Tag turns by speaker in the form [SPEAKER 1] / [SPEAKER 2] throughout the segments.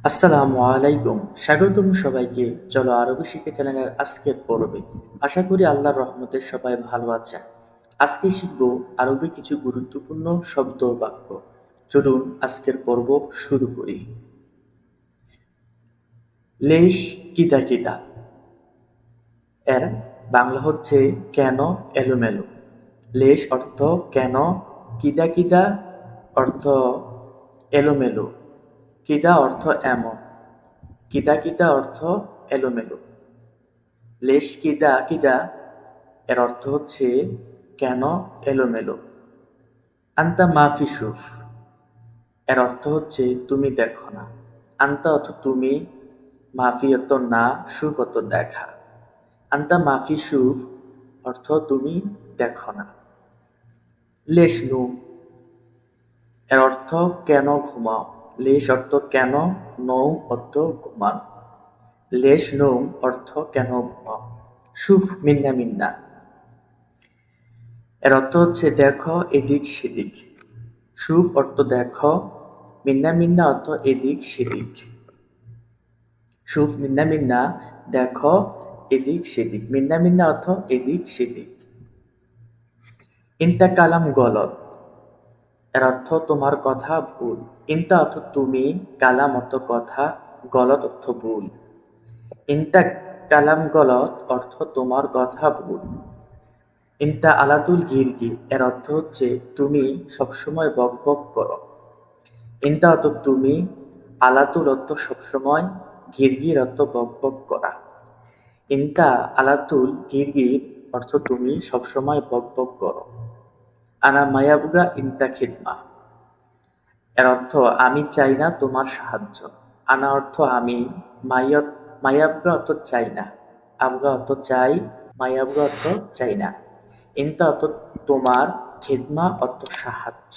[SPEAKER 1] আসসালামু আলাইকুম। স্বাগতম সবাইকে। চলো আরবি শিখে চ্যানেলের আজকের পর্বে। আশা করি আল্লাহর রহমতে সবাই ভালো আছেন। আজকে শিখব আরবি কিছু গুরুত্বপূর্ণ শব্দ ও বাক্য। চলুন আজকের পর্ব শুরু করি। লেশ কিদা কিদা এর বাংলা হচ্ছে কেন এলোমেলো। লেশ অর্থ কেন, কিদা কিদা অর্থ এলোমেলো, কিদা অর্থ এমন, কিদা কিদা অর্থ এলোমেলো। লেশ কিদা কিদা এর অর্থ হচ্ছে কেন এলোমেলো। আন্তা মাফি সুফ এর অর্থ হচ্ছে তুমি দেখো না। আন্তা অর্থ তুমি, মাফি অর্থ না, সুফ অর্থ দেখা। আন্তা মাফি সুফ অর্থ তুমি দেখো না। লেশ নুম এর অর্থ কেন ঘুমাও। লেশ অর্থ কেন, নৌ অর্থ ঘুমানো। লেশ নৌম অর্থ কেন ঘুমাও। সুফ মিন্না মিন্না এর অর্থ হচ্ছে দেখো এদিক সেদিক। সুফ অর্থ দেখো, মিন্না মিন্না অর্থ এদিক সেদিক। সুফ মিন্না মিন্না দেখো এদিক সেদিক, মিন্না মিন্না অর্থ এদিক সেদিক। ইনতা কালাম গলত এর অর্থ তোমার কথা ভুল। ইনতা অর্থ তুমি, কালাম অর্থ কথা, গলত অর্থ ভুল। ইনতা কালাম গলত অর্থ তোমার কথা ভুল। ইনতা আলাতুল গিরগি এর অর্থ হচ্ছে তুমি সবসময় বক বক করো। ইনতা অর্থ তুমি, আলাতুল অর্থ সবসময়, গিরগির অর্থ বক বক করা। ইনতা আলাতুল গিরগির অর্থ তুমি সবসময় বক বক করো। আনা মায়াবুগা ইনতা খিদমা এর অর্থ আমি চাই না তোমার সাহায্য। আনা অর্থ আমি, মায়াবগা অর্থ চাই না, আবগা অর্থ চাই, মায়াবগা অর্থ চাই না। ইনতা অর্থ তোমার, খিদমা অর্থ সাহায্য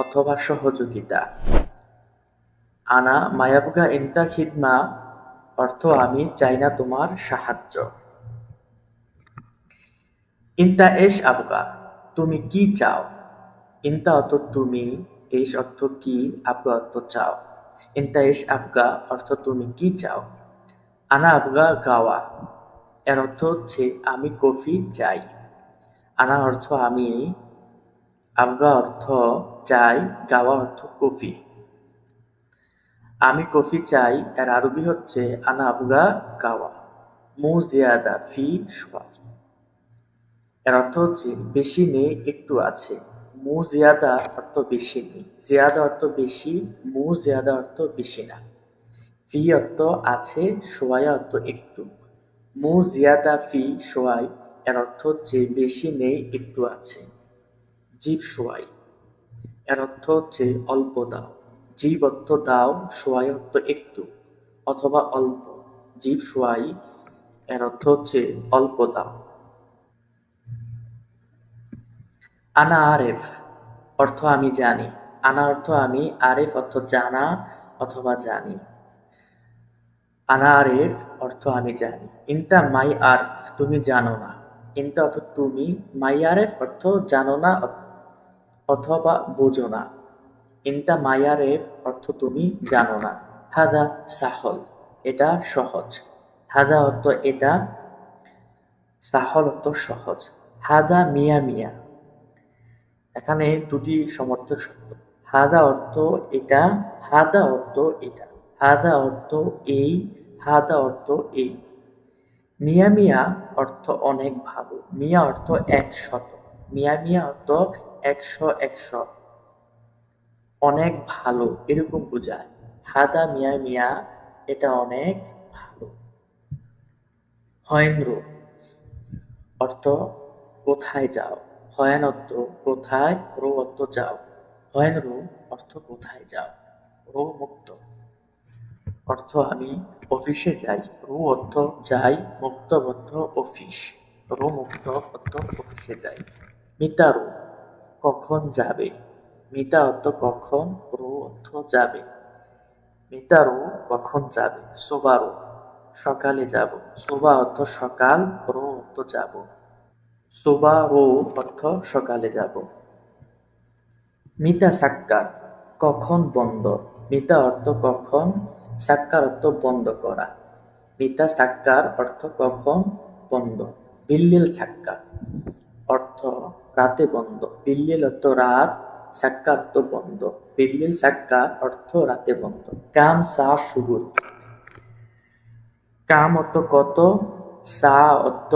[SPEAKER 1] অথবা সহযোগিতা। আনা মায়াবগা ইনতা খিদমা অর্থ আমি চাই না তোমার সাহায্য। ইনতা এশ আবগা তুমি কি চাও। ইনতা অর্থ তুমি, এশ অর্থ কি, আবগা অর্থ চাও। ইনতা এশ আবগা অর্থ তুমি কি চাও। আনা আবগা গাওয়া এর অর্থ হচ্ছে আমি কফি চাই। আনা অর্থ আমি, আবগা অর্থ চাই, গাওয়া অর্থ কফি। আমি কফি চাই এর আরবি হচ্ছে আনা আবগা গাওয়া। মু জিয়াদা ফি শোয়া এর অর্থ হচ্ছে বেশি নেই একটু আছে। মু জিয়াদা অর্থ বেশি নেই, জিয়াদা অর্থ বেশি, মু জিয়াদা অর্থ বেশি না। ফি অর্থ আছে, সোয়ায়া অর্থ একটু। মু জিয়াদা ফি সোয়াই এর অর্থ হচ্ছে বেশি নেই একটু আছে। জিব সোয়াই এর অর্থ হচ্ছে অল্প দাও। জিব অর্থ দাও, সোয়াই অর্থ একটু অথবা অল্প। জিব সোয়াই এর অর্থ হচ্ছে অল্প দাও। আনা আরেফ অর্থ আমি জানি। আনা অর্থ আমি, আরেফ অর্থ জানা অথবা জানি। আনা আরেফ অর্থ আমি জানি। ইনতা মাই আরেফ তুমি জানো না। ইনতা অর্থ তুমি, মাই আরেফ অর্থ জানো না অথবা বোঝো না। ইনতা মাই আরেফ অর্থ তুমি জানো না। হাদা সাহল এটা সহজ। হাদা অর্থ এটা, সাহল অর্থ সহজ। হাদা মিয়া মিয়া এখানে দুটি সমর্থক শব্দ। হাদা অর্থ এটা, হাদা অর্থ এটা, হাদা অর্থ এই, হাদা অর্থ এই। মিয়া মিয়া অর্থ অনেক ভালো, মিয়া অর্থ ১০০, মিয়া মিয়া অর্থ ১০০ ১০০, অনেক ভালো এরকম বোঝায়। হাদা মিয়া মিয়া এটা অনেক ভালো। হয়েন্দ্র অর্থ কোথায় যাও। হয়েন অর্থ কোথায়, রো অর্থ যাও। হয়েন রো অর্থ কোথায় যাও। রো মুক্ত অর্থ আমি অফিসে যাই। রো অর্থ যাই, মুক্ত অর্থ অফিস। রো মুক্ত অর্থ অফিসে যাই। মিতারো কখন যাবে। মিতা অর্থ কখন, রো অর্থ যাবে। মিতারো কখন যাবে। সোবারো সকালে যাব। সোবা অর্থ সকাল, রো অর্থ যাব। সোবারো অর্থ সকালে যাব। মিতা সাক্কার কখন বন্ধ। মিতা অর্থ কখন, সাক্কার অর্থ বন্ধ করা। মিতা সাক্কার অর্থ কখন বন্ধ। বিল্লিল সাক্কার অর্থ রাতে বন্ধ। বিল্লিল অর্থ রাত, সাক্কার অর্থ বন্ধ। বিল্লিল সাক্কার অর্থ রাতে বন্ধ। কাম সা সুগুল। কাম অর্থ কত, সা অর্থ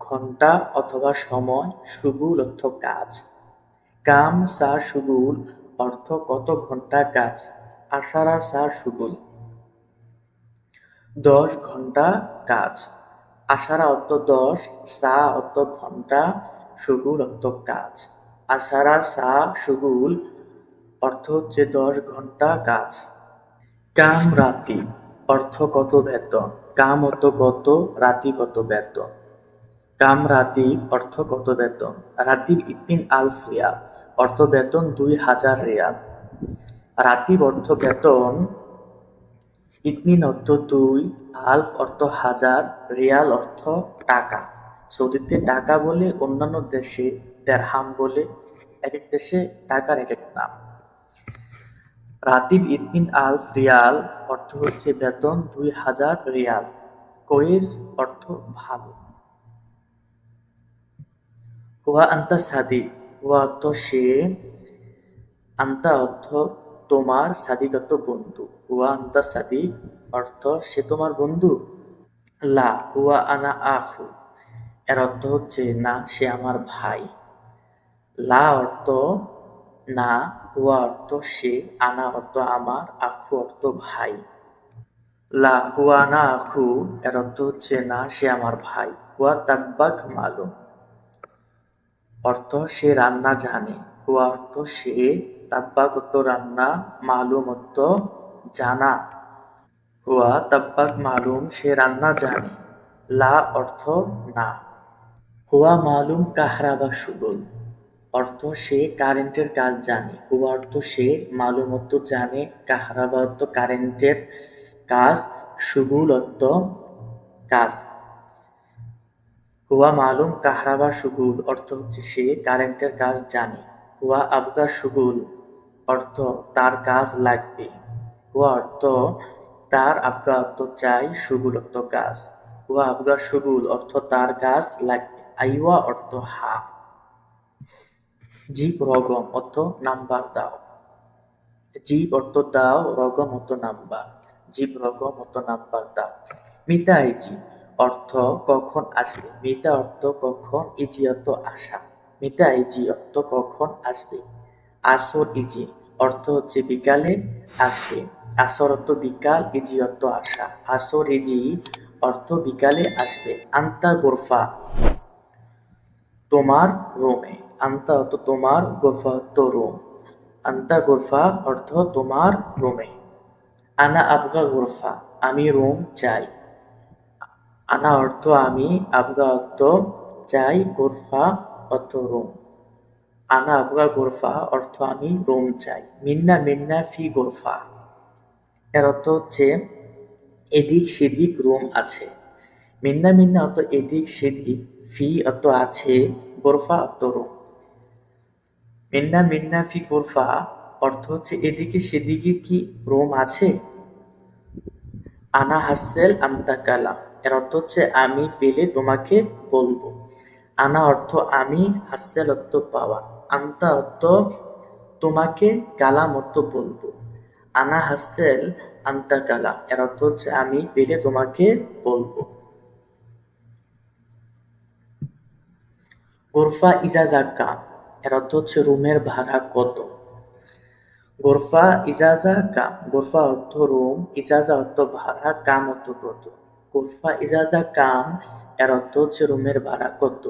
[SPEAKER 1] ঘন্টা অথবা সময়, সুগুল অর্থ কাজ। কাম সা সুগুল অর্থ কত ঘন্টা কাজ। আশারা সা সুগুল 10 ঘন্টা কাজ। আশারা অর্থ 10, সা অর্থ ঘন্টা, সুগুল অর্থ কাজ। আশারা সা সুগুল অর্থ হচ্ছে 10 ঘন্টা কাজ। কাম রাতি অর্থ কত বেতন। কাম অর্থ কত, রাতি কত বেতন। কাম রাতি অর্থ কত বেতন। রাতিব ইতিন আলফ রিয়াল অর্থ বেতন 2000 রিয়াল। রাতিব অর্থ বেতন, ইতনিন অর্থ 2, আলফ অর্থ 1000, রিয়াল অর্থ টাকা। সৌদিতে টাকা বলে, অন্যান্য দেশে দেরহাম বলে। এক এক দেশে টাকার এক এক নাম। রাতিব ইতনিন আলফ রিয়াল অর্থ হচ্ছে বেতন 2000 রিয়াল। কোয়েস অর্থ ভালো। হুয়া আন্তা সাদিক, হুয়া অর্থ সে, আন্তা অর্থ তোমার, সাদিক অর্থ বন্ধু। হুয়া আন্তা সাদিক অর্থ সে তোমার বন্ধু। লা হুয়া আনা আখু এর অর্থ হচ্ছে না, সে আমার ভাই। লা অর্থ না, হুয়া অর্থ সে, আনা অর্থ আমার, আখু অর্থ ভাই। লা হুয়া আনা আখু এর অর্থ হচ্ছে না, সে আমার ভাই। হুয়া তাব্বাক মালুম অর্থ সে রান্না জানে। হুয়া অর্থ সে, তাব্বাক অর্থ রান্না, মালুম অর্থ জানা। হুয়া তাব্বাক মালুম সে রান্না জানে। লা অর্থ না। হুয়া মালুম কাহরাবা শুগুল অর্থ সে কারেন্টের কাজ জানে। হুয়া অর্থ সে, মালুম অর্থ জানে, কাহরাবা অর্থ কারেন্টের কাজ, শুগুল অর্থ কাজ। হুয়া মালুম কাহরাবা শুগুল অর্থ হচ্ছে সে কারেন্টের কাজ জানে। হুয়া আবগা শুগুল অর্থ তার কাজ লাগবে। হুয়া অর্থ তার, আবগা অর্থ চাই, শুগুল অর্থ কাজ। হুয়া আবগা শুগুল অর্থ তার কাজ লাগবে। আইওয়া অর্থ হা। জিব রগম অর্থ নাম্বার দাও। জিব অর্থ দাও, রগম অর্থ নাম্বার। জিব রগম অর্থ নাম্বার দাও। মিতা ইজি অর্থ কখন আসবে। মিতা অর্থ কখন, ইজি অর্থ আসা। মিতা ইজি অর্থ কখন আসবে। আসর ইজি অর্থ হচ্ছে বিকালে আসবে। আসর অর্থ বিকাল, ইজি অর্থ আসা। আসর ইজি অর্থ বিকালে আসবে। আন্তা গোরফা তোমার রুমে। আন্তা অর্থ তোমার, গোরফা অর্থ রুম। আন্তা গোরফা অর্থ তোমার রুমে। আনা আবগা গোরফা আমি রুম চাই। আনা অর্থ আমি, আবগা অর্থ চাই, গোরফা অর্থ রুম। আনা আবগা গোরফা অর্থ আমি রুম চাই। মিন্না মিন্না ফি গোরফা এর অর্থ হচ্ছে এদিক সেদিক রুম আছে। মিন্না মিন্না অর্থ এদিক সেদিক, ফি অর্থ আছে, গোরফা অর্থ রুম। মিন্না মিন্না ফি গোরফা অর্থ হচ্ছে এদিকে সেদিকে কি রুম আছে। আনা হাসেল আন্তা কালাম এর অর্থ হচ্ছে আমি পেলে তোমাকে বলবো। আনা অর্থ আমি, হাসেল অর্থ পাওয়া, আন্তা অর্থ তোমাকে, কালাম অর্থ বলবো। আনা হাসেল আন্তা কালাম এর অর্থ হচ্ছে আমি পেলে তোমাকে বলবো। গোরফা ইজাজা কাম এর অর্থ হচ্ছে রুমের ভাড়া কত। গোরফা ইজাজা কাম, গোরফা অর্থ রুম, ইজাজা অর্থ ভাড়া, কাম অর্থ কত। গোরফা ইজাজা কাম এর অর্থ হচ্ছে রুমের ভাড়া কত।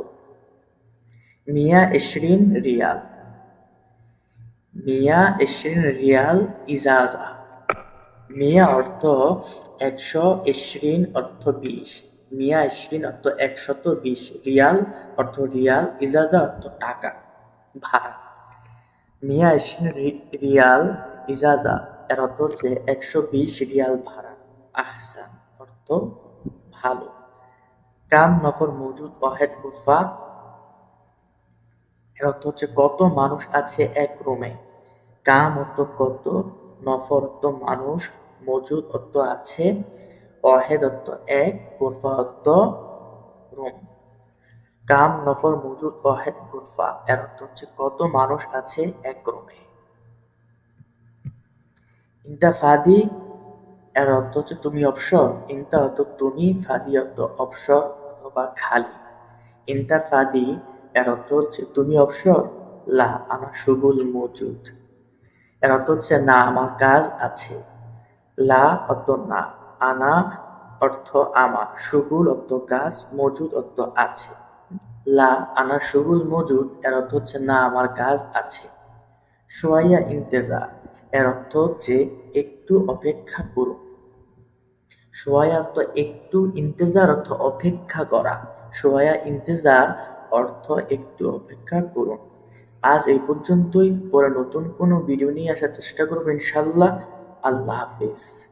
[SPEAKER 1] মিয়া ইশরিন রিয়াল, মিয়া ইশরিন রিয়াল ইজাজা। মিয়া অর্থ 100, ইশরিন অর্থ 20। মিয়া ইশরিন অর্থ 120, রিয়াল অর্থ রিয়াল, ইজাজা অর্থ টাকা, ভাড়া। মিয়া ইশরিন রিয়াল ইজাজা এর অর্থ হচ্ছে 120 রিয়াল ভাড়া। আহসান অর্থ ভালো। কাম নফর মৌজুদ ওয়াহেদ গুরফা এর অর্থ হচ্ছে কত মানুষ আছে এক রুমে। কাম অর্থ কত, নফর অর্থ মানুষ, মজুদ অর্থ আছে, ওয়াহেদ অর্থ এক, গুরফা অর্থ রুম। কাম নফর মজুদ ওয়াহেদ গুরফা এর অর্থ হচ্ছে কত মানুষ আছে এক রুমে। ইনতা ফাদি এর অর্থ হচ্ছে তুমি অবসর। ইনতা অর্থ তুমি, ফাদি অর্থ অবসর অথবা খালি। ইনতা ফাদি এর অর্থ হচ্ছে তুমি অবসর। লা আনা শুগুল মজুদ এর অর্থ হচ্ছে না আমার কাজ আছে। লা অর্থ না, আনা অর্থ আমার, শুগুল অর্থ কাজ, মজুদ অর্থ আছে। লা আনা শুগুল মজুদ এর অর্থ হচ্ছে না আমার কাজ আছে। শোয়াইয়া ইন্তেজার এর অর্থ হচ্ছে একটু অপেক্ষা করুন। শোয়াইয়া অর্থ একটু, ইন্তেজার অর্থ অপেক্ষা করা। শোয়াইয়া ইন্তেজার অর্থ একটু অপেক্ষা করুন। আজ এই পর্যন্তই। পরে নতুন কোনো ভিডিও নিয়ে আসার চেষ্টা করবো ইনশাল্লাহ। আল্লাহ হাফিজ।